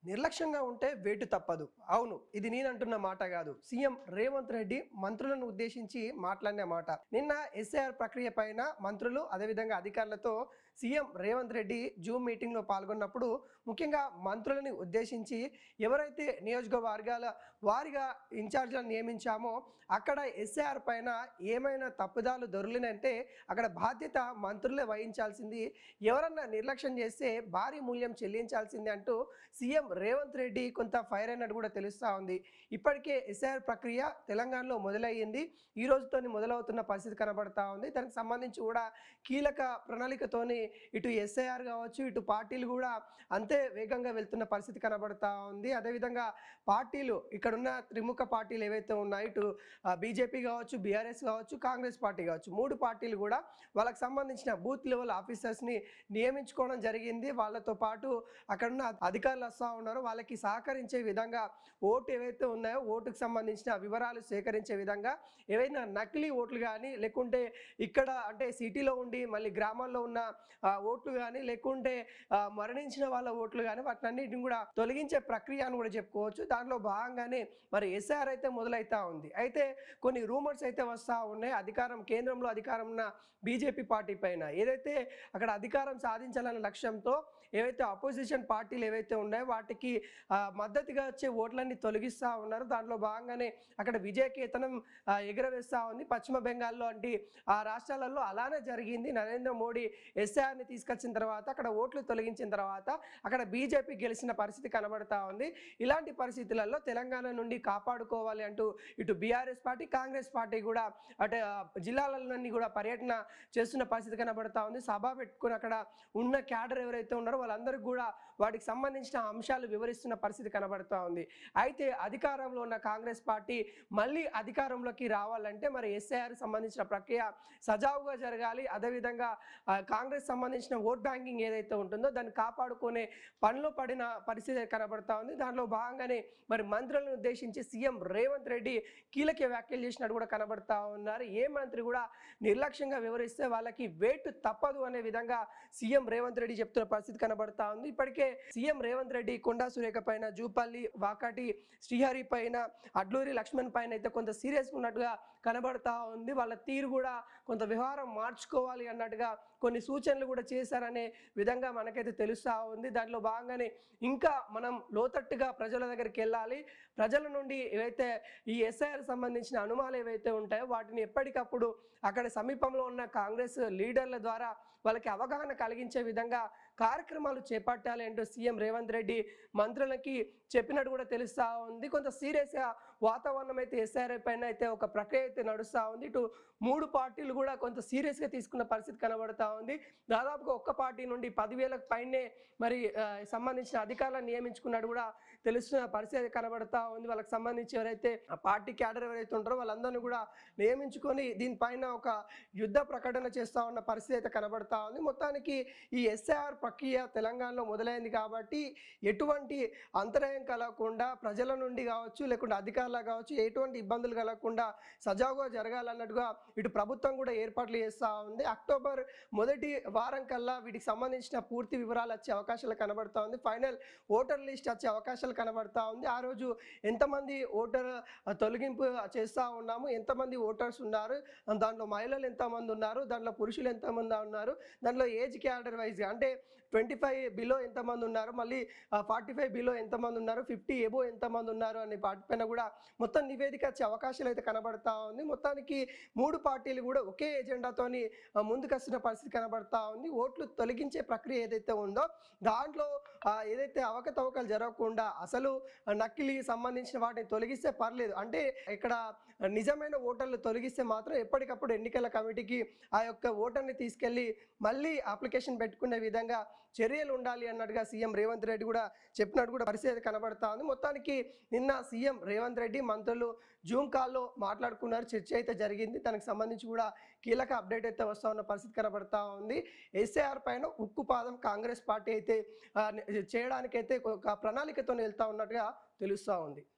నిర్లక్ష్యంగా ఉంటే వేటు తప్పదు. అవును, ఇది నేనంటున్న మాట గాదు. సీఎం రేవంత్ రెడ్డి మంత్రులను ఉద్దేశించి మాట్లాడిన మాట. నిన్న ఎస్ఐఆర్ ప్రక్రియ పైన మంత్రులు అదేవిధంగా అధికారులతో సీఎం రేవంత్ రెడ్డి జూమ్ మీటింగ్‌లో పాల్గొన్నప్పుడు ముఖ్యంగా మంత్రులని ఉద్దేశించి ఎవరైతే నియోజకవర్గాల వారీగా ఇన్ఛార్జ్‌లను నియమించామో అక్కడ ఎస్ఐఆర్ పైన ఏమైనా తప్పిదాలు దొర్లినంటే అక్కడ బాధ్యత మంత్రులే వహించాల్సింది. ఎవరన్నా నిర్లక్ష్యం చేస్తే భారీ మూల్యం చెల్లించాల్సిందే అంటూ సీఎం రేవంత్ రెడ్డి కొంత ఫైర్ అయినట్టు కూడా తెలుస్తూ ఉంది. ఇప్పటికే ఎస్ఐఆర్ ప్రక్రియ తెలంగాణలో మొదలయ్యింది. ఈ రోజుతోని మొదలవుతున్న పరిస్థితి కనబడతా ఉంది. దానికి సంబంధించి కూడా కీలక ప్రణాళికతోని ఇటు ఎస్ఐఆర్ కావచ్చు, ఇటు పార్టీలు కూడా అంతే వేగంగా వెళ్తున్న పరిస్థితి కనబడతా ఉంది. అదేవిధంగా పార్టీలు ఇక్కడున్న త్రిముఖ పార్టీలు ఏవైతే ఉన్నాయో ఇటు బీజేపీ కావచ్చు, బీఆర్ఎస్ కావచ్చు, కాంగ్రెస్ పార్టీ కావచ్చు, 3 పార్టీలు కూడా వాళ్ళకి సంబంధించిన బూత్ లెవెల్ ఆఫీసర్స్ని నియమించుకోవడం జరిగింది. వాళ్ళతో పాటు అక్కడున్న అధికారులు వస్తూ ఉన్నారు. వాళ్ళకి సహకరించే విధంగా ఓటు ఏవైతే ఉన్నాయో ఓటుకు సంబంధించిన వివరాలు సేకరించే విధంగా ఏవైనా నకిలీ ఓట్లు కానీ లేకుంటే ఇక్కడ అంటే సిటీలో ఉండి మళ్ళీ గ్రామాల్లో ఉన్న ఓట్లు కానీ లేకుంటే మరణించిన వాళ్ళ ఓట్లు కానీ వాటినన్నిటిని కూడా తొలగించే ప్రక్రియ అని కూడా చెప్పుకోవచ్చు. దాంట్లో భాగంగానే మరి ఎస్ఆర్ అయితే మొదలవుతా ఉంది. అయితే కొన్ని రూమర్స్ అయితే వస్తూ ఉన్నాయి. కేంద్రంలో అధికారం ఉన్న బీజేపీ పార్టీ పైన ఏదైతే అక్కడ అధికారం సాధించాలన్న లక్ష్యంతో ఏవైతే అపోజిషన్ పార్టీలు ఏవైతే ఉన్నాయో వాటికి మద్దతుగా వచ్చే ఓట్లన్నీ తొలగిస్తూ ఉన్నారు. దాంట్లో భాగంగానే అక్కడ విజయకేతనం ఎగురవేస్తూ ఉంది. పశ్చిమ బెంగాల్లో వంటి ఆ రాష్ట్రాలలో అలానే జరిగింది. నరేంద్ర మోడీ ఎస్ఐఆర్ని తీసుకొచ్చిన తర్వాత అక్కడ ఓట్లు తొలగించిన తర్వాత అక్కడ బీజేపీ గెలిచిన పరిస్థితి కనబడతా ఉంది. ఇలాంటి పరిస్థితులలో తెలంగాణ నుండి కాపాడుకోవాలి అంటూ ఇటు బీఆర్ఎస్ పార్టీ, కాంగ్రెస్ పార్టీ కూడా అటు జిల్లాలన్నీ కూడా పర్యటన చేస్తున్న పరిస్థితి కనబడతా ఉంది. సభ పెట్టుకుని అక్కడ ఉన్న క్యాడర్ ఎవరైతే ఉన్నారో వాళ్ళందరికీ కూడా వాటికి సంబంధించిన అంశాలు వివరిస్తున్న పరిస్థితి కనబడుతూ ఉంది. అయితే అధికారంలో ఉన్న కాంగ్రెస్ పార్టీ మళ్ళీ అధికారంలోకి రావాలంటే మరి ఎస్ఐఆర్ సంబంధించిన ప్రక్రియ సజావుగా జరగాలి. అదేవిధంగా కాంగ్రెస్ సంబంధించిన ఓట్ బ్యాంకింగ్ ఏదైతే ఉంటుందో దాన్ని కాపాడుకునే పనిలో పడిన పరిస్థితి కనబడతా ఉంది. దాంట్లో భాగంగానే మరి మంత్రులను ఉద్దేశించి సీఎం రేవంత్ రెడ్డి కీలక వ్యాఖ్యలు చేసినట్టు కూడా కనబడతా ఉన్నారు. ఏ మంత్రి కూడా నిర్లక్ష్యంగా వివరిస్తే వాళ్ళకి వేటు తప్పదు అనే విధంగా సీఎం రేవంత్ రెడ్డి చెప్తున్న పరిస్థితి కనబడతా ఉంది. ఇప్పటికే సీఎం రేవంత్ రెడ్డి కొండా సురేఖ పైన, జూపల్లి, వాకాటి శ్రీహరి పైన, అడ్లూరి లక్ష్మణ్ పైన అయితే కొంత సీరియస్గా ఉన్నట్టుగా కనబడతా ఉంది. వాళ్ళ తీరు కూడా కొంత వ్యవహారం మార్చుకోవాలి అన్నట్టుగా కొన్ని సూచనలు కూడా చేశారనే విధంగా మనకైతే తెలుస్తూ ఉంది. దాంట్లో భాగంగానే ఇంకా మనం లోతట్టుగా ప్రజల దగ్గరికి వెళ్ళాలి. ప్రజల నుండి ఏవైతే ఈ ఎస్ఐఆర్ సంబంధించిన అనుమానాలు ఏవైతే ఉంటాయో వాటిని ఎప్పటికప్పుడు అక్కడ సమీపంలో ఉన్న కాంగ్రెస్ లీడర్ల ద్వారా వాళ్ళకి అవగాహన కలిగించే విధంగా కార్యక్రమాలు చేపట్టాలి అంటూ సీఎం రేవంత్ రెడ్డి మంత్రులకి చెప్పినట్టు కూడా తెలుస్తూ ఉంది. కొంత సీరియస్గా వాతావరణం అయితే ఎస్ఆర్ పైన అయితే ఒక ప్రక్రియ అయితే నడుస్తూ ఉంది. ఇటు 3 పార్టీలు కూడా కొంత సీరియస్గా తీసుకున్న పరిస్థితి కనబడతా ఉంది. దాదాపుగా ఒక్క పార్టీ నుండి 10,000కు పైనే మరి సంబంధించిన అధికారులను నియమించుకున్నట్టు కూడా తెలుస్తున్న పరిస్థితి కనబడతా ఉంది. వాళ్ళకి సంబంధించి ఎవరైతే పార్టీ క్యాడర్ ఎవరైతే ఉంటారో వాళ్ళందరినీ కూడా నియమించుకొని దీనిపైన ఒక యుద్ధ ప్రకటన చేస్తూ ఉన్న పరిస్థితి అయితే కనబడతా ఉంది. మొత్తానికి ఈ ఎస్ఐఆర్ ప్రక్రియ తెలంగాణలో మొదలైంది కాబట్టి ఎటువంటి అంతరాయం కలగకుండా ప్రజల నుండి కావచ్చు లేకుంటే అధికారులు కావచ్చు ఎటువంటి ఇబ్బందులు కలగకుండా సజావుగా జరగాలన్నట్టుగా ఇటు ప్రభుత్వం కూడా ఏర్పాట్లు చేస్తూ ఉంది. అక్టోబర్ మొదటి వారం కల్లా వీటికి సంబంధించిన పూర్తి వివరాలు వచ్చే అవకాశాలు కనబడతా ఉంది. ఫైనల్ ఓటర్ లిస్ట్ వచ్చే అవకాశాలు కనబడతా ఉంది. ఆ రోజు ఎంతమంది ఓటర్ తొలగింపు చేస్తూ ఉన్నాము, ఎంతమంది ఓటర్స్ ఉన్నారు, దాంట్లో మహిళలు ఎంతమంది ఉన్నారు, దాంట్లో పురుషులు ఎంతమంది ఉన్నారు, దాంట్లో ఏజ్ క్యాడర్ వైజ్గా అంటే 25 బిలో ఎంతమంది ఉన్నారు, మళ్ళీ 45 బిలో ఎంతమంది ఉన్నారు, 50 ఎబో ఎంతమంది ఉన్నారు అనే వాటిపైన కూడా మొత్తం నివేదిక వచ్చే అవకాశాలు అయితే కనబడతా ఉంది. మొత్తానికి 3 పార్టీలు కూడా ఒకే ఎజెండాతోని ముందుకు వస్తున్న పరిస్థితి కనబడతా ఉంది. ఓట్లు తొలగించే ప్రక్రియ ఏదైతే ఉందో దాంట్లో ఏదైతే అవకతవకలు జరగకుండా అసలు నకిలీ సంబంధించిన వాటిని తొలగిస్తే పర్లేదు, అంటే ఇక్కడ నిజమైన ఓటర్లు తొలగిస్తే మాత్రం ఎప్పటికప్పుడు ఎన్నికల కమిటీకి ఆ యొక్క ఓటర్ని తీసుకెళ్లి మళ్ళీ అప్లికేషన్ పెట్టుకునే విధంగా చర్యలు ఉండాలి అన్నట్టుగా సీఎం రేవంత్ రెడ్డి కూడా చెప్పినట్టు కూడా పరిస్థితి కనబడతా ఉంది. మొత్తానికి నిన్న సీఎం రేవంత్ రెడ్డి మంత్రులు జూమ్ కాల్లో మాట్లాడుకున్నారు, చర్చ అయితే జరిగింది. దానికి సంబంధించి కూడా కీలక అప్డేట్ అయితే వస్తూ ఉన్న పరిస్థితి కనబడతా ఉంది. ఎస్ఐఆర్ పైన ఉక్కుపాదం కాంగ్రెస్ పార్టీ అయితే చేయడానికైతే ఒక ప్రణాళికతో వెళ్తా ఉన్నట్టుగా తెలుస్తూ ఉంది.